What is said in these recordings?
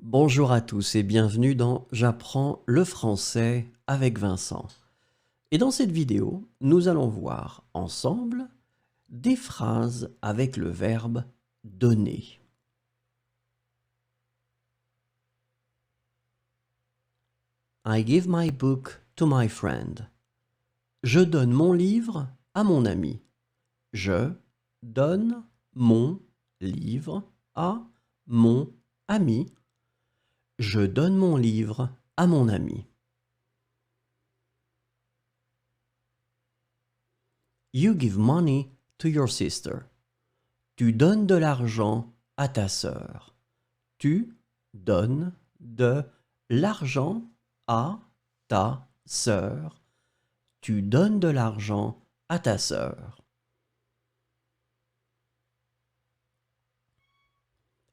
Bonjour à tous et bienvenue dans J'apprends le français avec Vincent. Et dans cette vidéo, nous allons voir ensemble des phrases avec le verbe donner. I give my book to my friend. Je donne mon livre à mon ami. Je donne mon livre à mon ami. Je donne mon livre à mon ami. You give money to your sister. Tu donnes de l'argent à ta sœur. Tu donnes de l'argent à ta sœur. Tu donnes de l'argent à ta sœur.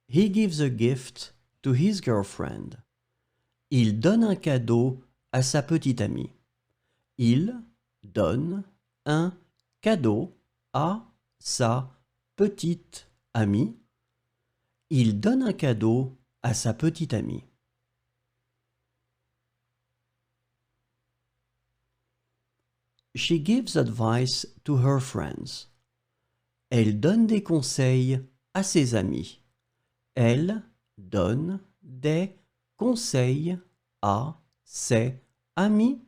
He gives a gift to his girlfriend. Il donne un cadeau à sa petite amie. Il donne un cadeau à sa petite amie. Il donne un cadeau à sa petite amie. She gives advice to her friends. Elle donne des conseils à ses amis. Elle donne des conseils à ses amis.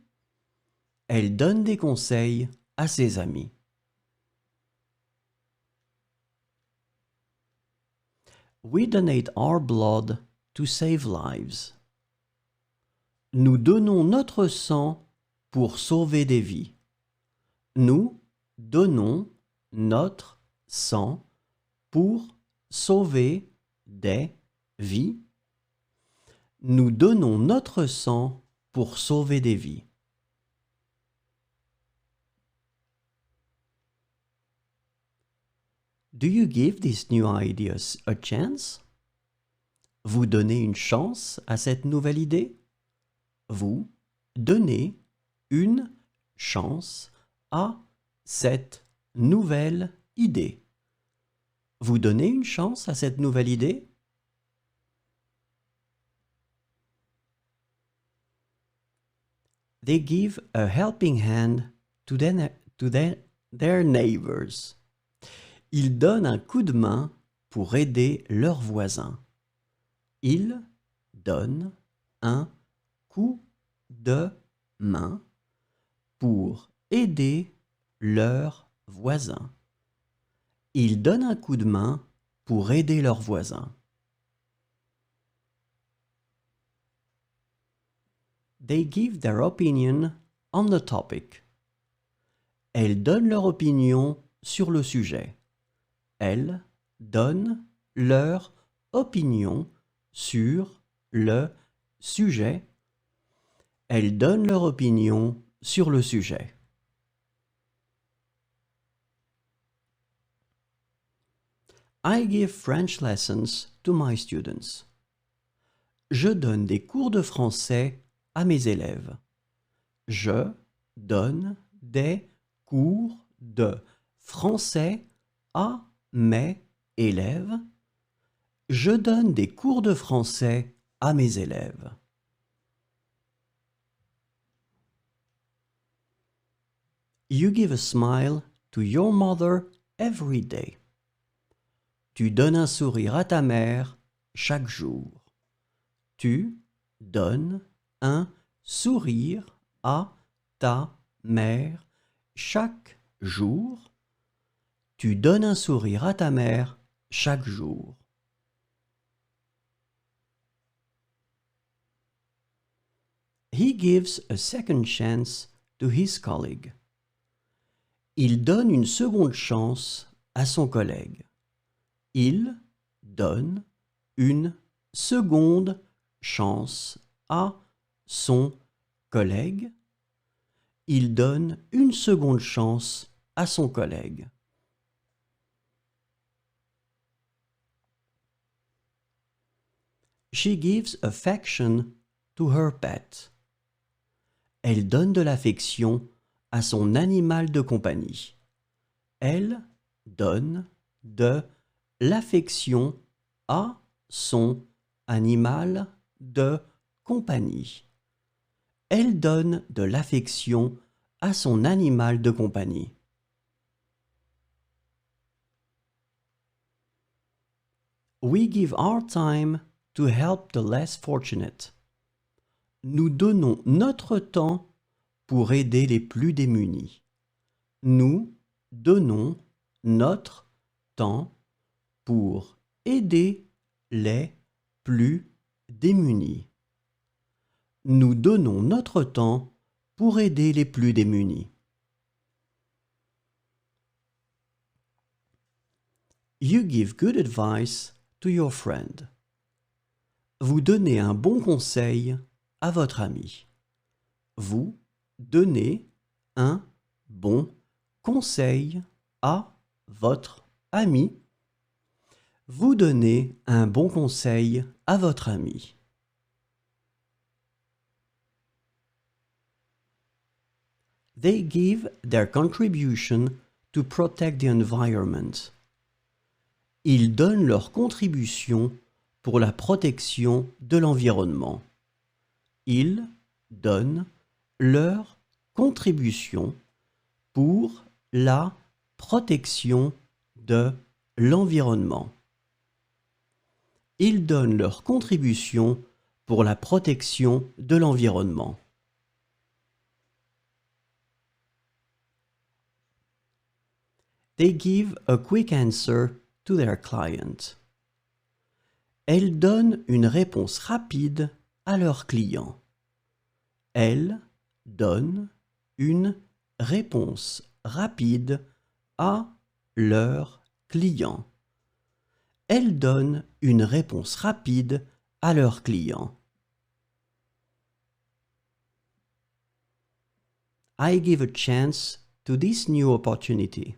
Elle donne des conseils à ses amis. We donate our blood to save lives. Nous donnons notre sang pour sauver des vies. Nous donnons notre sang pour sauver des vies. Nous donnons notre sang pour sauver des vies. Do you give these new ideas a chance? Vous donnez une chance à cette nouvelle idée? Vous donnez une chance à cette nouvelle idée. Vous donnez une chance à cette nouvelle idée? They give a helping hand to their neighbors. Ils donnent un coup de main pour aider leurs voisins. Ils donnent un coup de main pour aider leurs voisins. Ils donnent un coup de main pour aider leurs voisins. They give their opinion on the topic. Elles donnent leur opinion sur le sujet. Elles donnent leur opinion sur le sujet. Elles donnent leur opinion sur le sujet. I give French lessons to my students. Je donne des cours de français à mes élèves. Je donne des cours de français à mes élèves. Je donne des cours de français à mes élèves. You give a smile to your mother every day. Tu donnes un sourire à ta mère chaque jour. Tu donnes un sourire à ta mère chaque jour. Tu donnes un sourire à ta mère chaque jour. He gives a second chance to his colleague. Il donne une seconde chance à son collègue. Il donne une seconde chance à son collègue. Il donne une seconde chance à son collègue. She gives affection to her pet. Elle donne de l'affection à son animal de compagnie. Elle donne de l'affection à son animal de compagnie. Elle donne de l'affection à son animal de compagnie. We give our time to help the less fortunate. Nous donnons notre temps pour aider les plus démunis. Nous donnons notre temps pour aider les plus démunis. Nous donnons notre temps pour aider les plus démunis. You give good advice to your friend. Vous donnez un bon conseil à votre ami. Vous donnez un bon conseil à votre ami. Vous donnez un bon conseil à votre ami. They give their contribution to protect the environment. Ils donnent leur contribution pour la protection de l'environnement. Ils donnent leur contribution pour la protection de l'environnement. Ils donnent leur contribution pour la protection de l'environnement. They give a quick answer to their client. Elles donnent une réponse rapide à leurs clients. Elles donnent une réponse rapide à leurs clients. Elles donnent une réponse rapide à leurs clients. I give a chance to this new opportunity.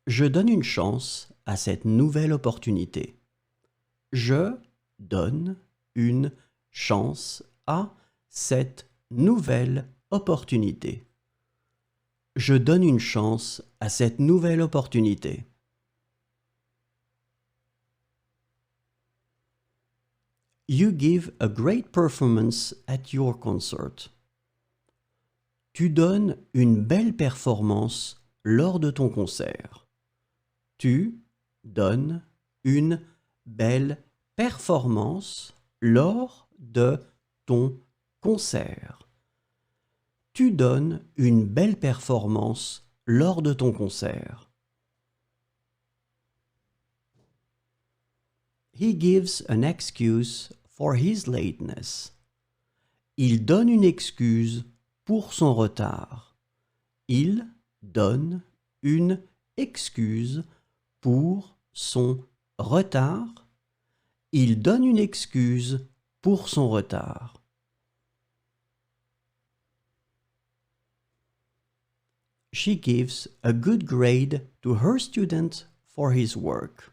Je donne une chance à cette nouvelle opportunité. Je donne une chance à cette nouvelle opportunité. Je donne une chance à cette nouvelle opportunité. You give a great performance at your concert. Tu donnes une belle performance lors de ton concert. Tu donnes une belle performance lors de ton concert. Tu donnes une belle performance lors de ton concert. He gives an excuse for his lateness. Il donne une excuse pour son retard. Il donne une excuse pour son retard. Il donne une excuse pour son retard. She gives a good grade to her student for his work.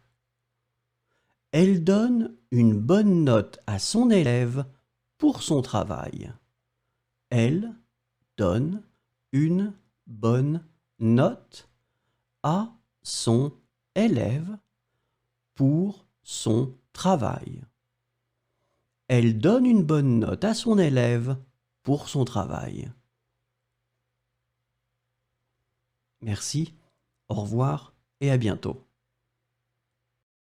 Elle donne une bonne note à son élève pour son travail. Elle donne une bonne note à son élève pour son travail. Elle donne une bonne note à son élève pour son travail. Merci, au revoir et à bientôt.